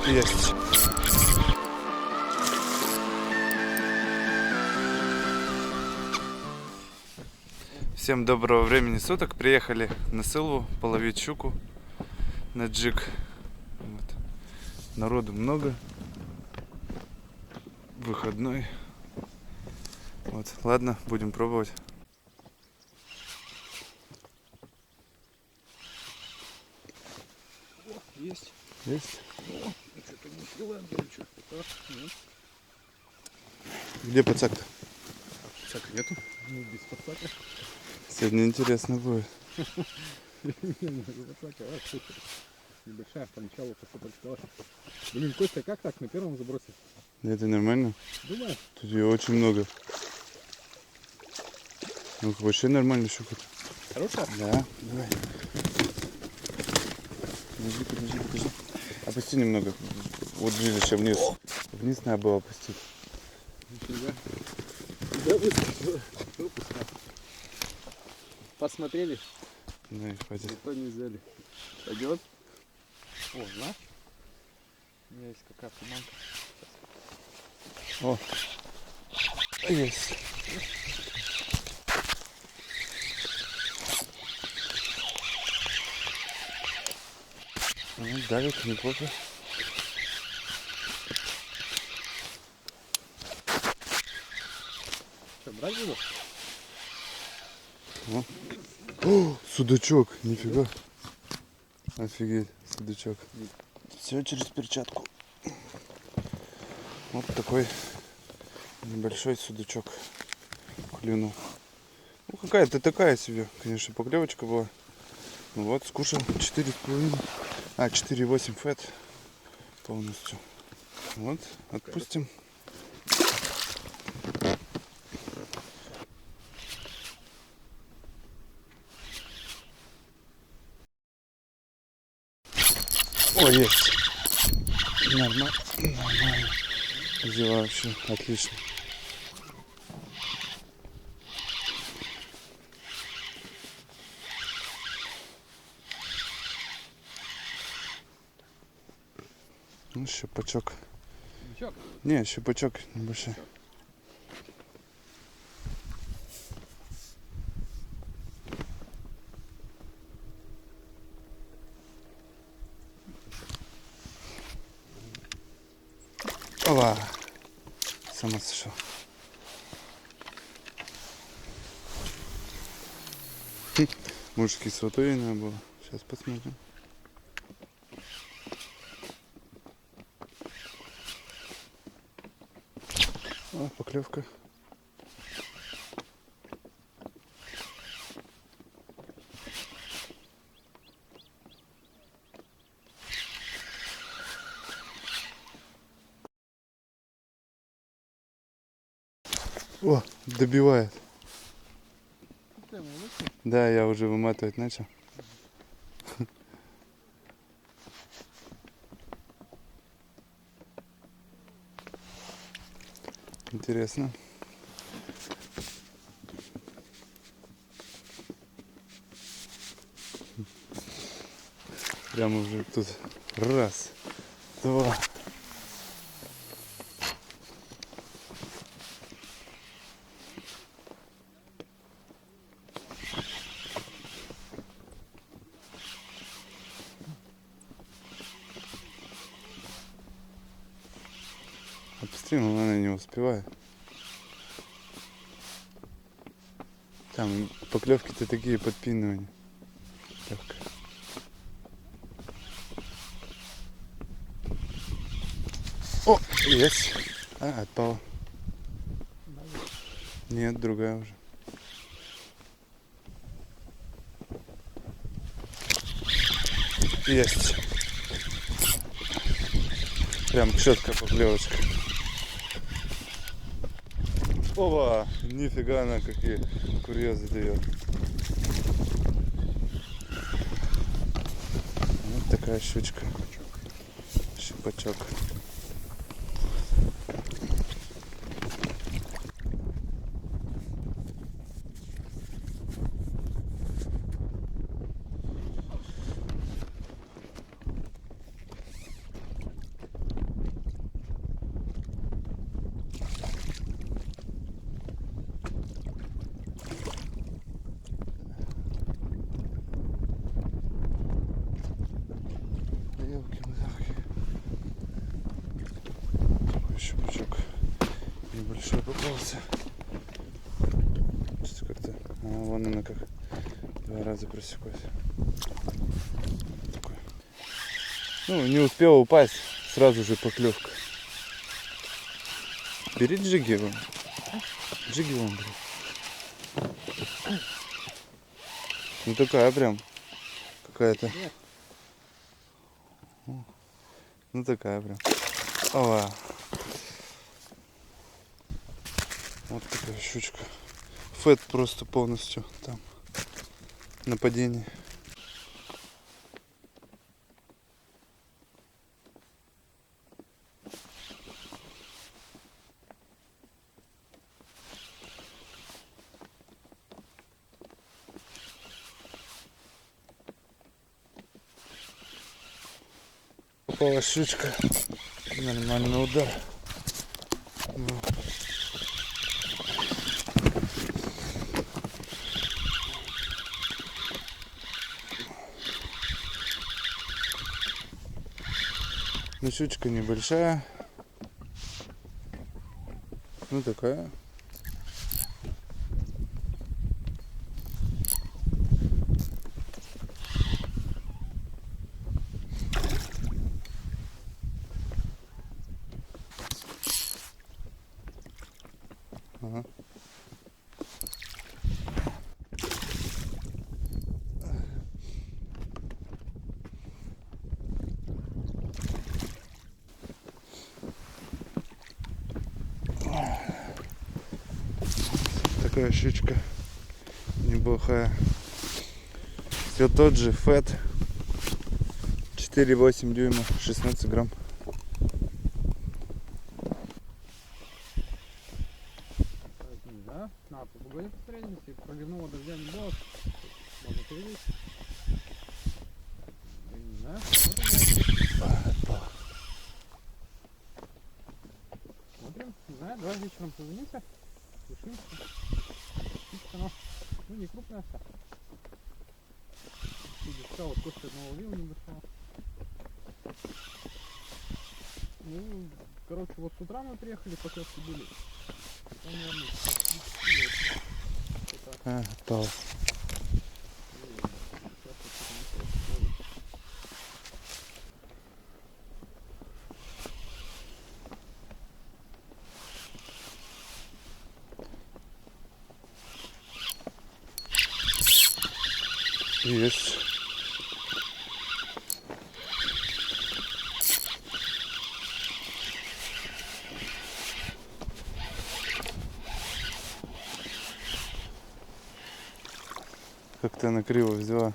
Есть. Всем доброго времени суток. Приехали на Сылву половить щуку на джиг. Вот. Народу много. Выходной. Вот. Ладно, будем пробовать. Есть. Есть? О, что-то не успеваем, девочка. Где пацак-то? Пацака нету. Ну, без пацака. Сегодня интересно будет. Пацака, супер. Небольшая, поначалу посопочкала. Блин, Костя, как так на первом забросе? Это нормально? Думаешь? Тут ее очень много. Ну, вообще нормально щука. Хорошая? Да, давай. Подожди. Опусти немного. Вот ближе, вниз. Вниз надо было опустить. Нифига. Да, выскочила. Выпускай. Посмотрели? Ну и хватит. Никто не взяли. Пойдет? О, знаешь? У меня есть какая приманка. О, есть. Ну, давит, неплохо. Что, брать буду? О, судачок, нифига. Офигеть, судачок. Все через перчатку. Вот такой небольшой судачок клюнул. Ну, какая-то такая себе, конечно, поклевочка была. Ну вот, скушал 4,5, 4,8 фэт полностью. Вот, отпустим. О, есть. Нормально. Нормально. Взяла вообще отлично. Ну, щупачок. Ничего. Не, щупачок небольшой. Ова! Сама сошла. Может, кислотой надо было. Сейчас посмотрим. О, поклевка. О, добивает. Да, я уже выматывать начал. Интересно. Прямо уже тут раз, два. Обстрел, она не успевает. Там поклевки-то такие подпинывания. Легкая. О, есть. Отпала. Нет, другая уже. Есть. Прям четко поклевочка. Ова! Нифига она какие курьезы дает. Вот такая щучка. Щупачок. большой попался. Что-то как-то... А, вон она как 2 раза просеклась. Такой. Ну, не успел упасть, сразу же поклевка. Бери джиги вон. Джиги вон, бери. Ну такая прям какая-то. Ну такая прям. Ова. Вот такая щучка. Фэт просто полностью там. Нападение. Попала щучка. Нормальный удар. Ну. Ну, щучка небольшая. Ну, такая. Ага. Такая щучка неплохая. Все тот же фэт. 4,8 дюйма, 16 грамм. Да? На, погоди посмотреть, если проливного дождя не было, можно перелить. Я не знаю. Смотрим, не знаю, давай вечером позвонимся, решимся. Птичка, ну не крупная вся. Видишь, вот после одного лива небольшого. Ну, короче, вот с утра мы приехали, поклевки были. Там, наверное, Отпал. Есть. Как-то она криво взяла.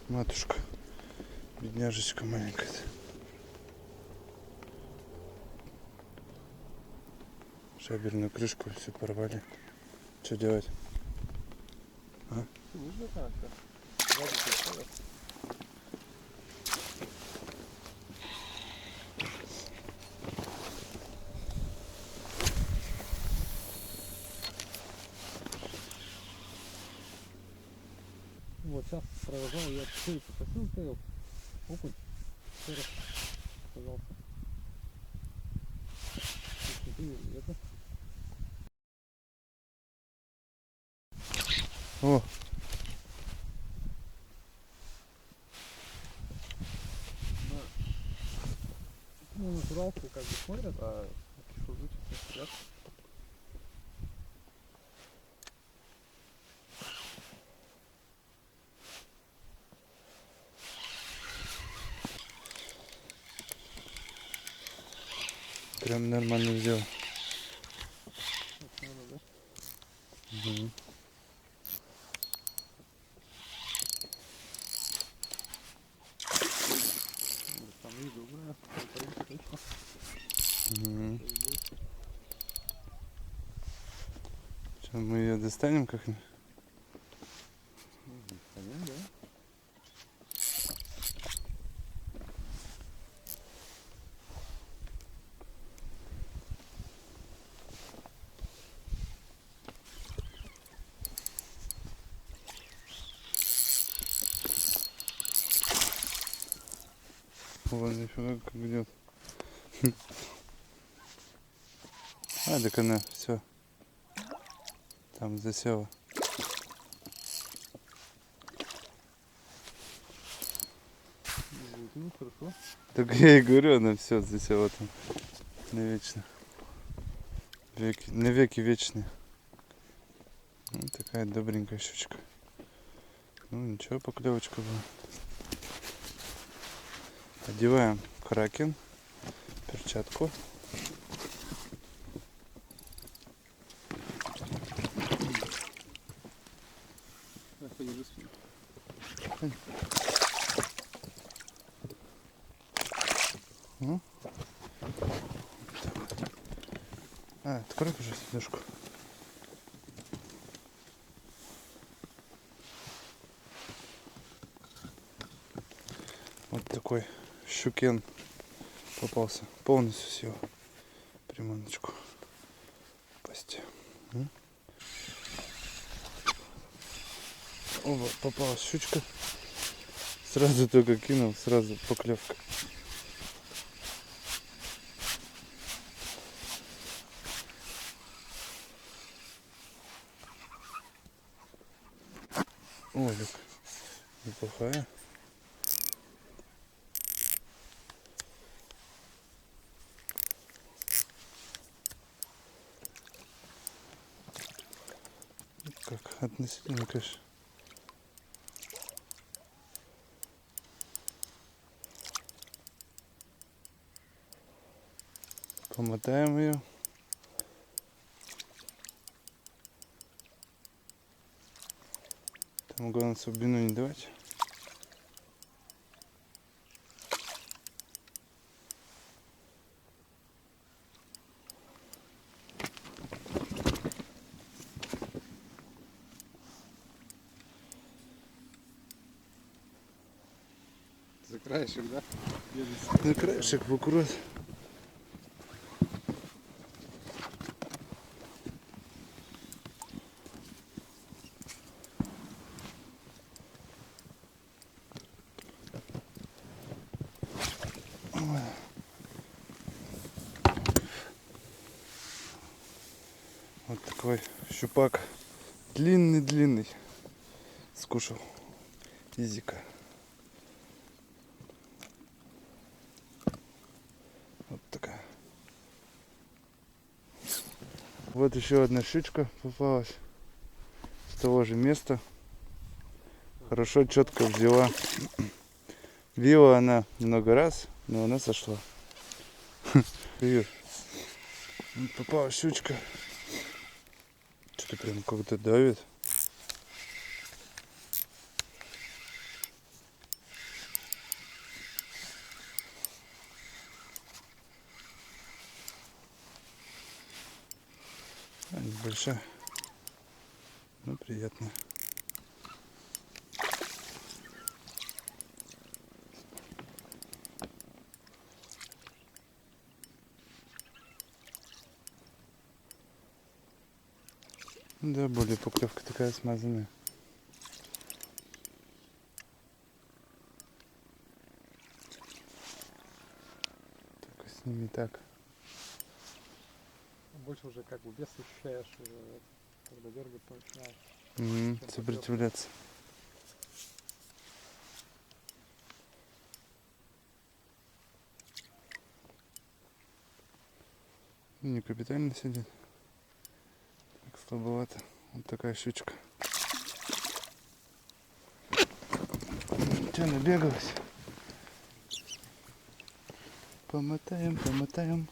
Матушка. Бедняжечка маленькая. Шабельную крышку все порвали. Что делать? А? Вот сейчас провожал, я 4 попросил, стоял. Окунь. Еще раз, пожалуйста. Ты это... О! Ну, натуралку как бы смотрят, а шуржучек не сидят. Прям нормально взял. Так надо, да? Угу. Там и другая, полторы точно. Угу. Сейчас мы ее достанем как-нибудь. Понятно, да? Вот нифига как идет. А, так она все. Там засела. Ну, хорошо. Так я и говорю, она все засела там. Навечно. Навеки вечные. Вот такая добренькая щучка. Ну ничего, поклевочка была. Одеваем кракен, перчатку. Подержи спину. Ну. Открой, пожалуйста, душку. Вот такой щукен попался. Полностью съел приманочку. Пасти. Оба, попалась щучка. Сразу только кинул, сразу поклевка. Ой, так неплохая. Как относительно, конечно. Помотаем ее. Там главное слабину не давать. За краешек, да? На краешек в аккурат. Вот такой щупак. Длинный-длинный. Скушал. Изика. Вот такая. Вот еще одна щучка попалась. С того же места. Хорошо, четко взяла. Била она много раз, но она сошла. Видишь? Вот попала щучка. Что-то прям как-то давит. Небольшая, но приятная. Да, более поклевка такая смазанная. Только с ними так. Больше уже как бы вес ощущаешь, когда дергаться начинаешь. Сопротивляться. Не капитально сидит. Так слабовато. Вот такая щучка. Че, набегалась? Помотаем.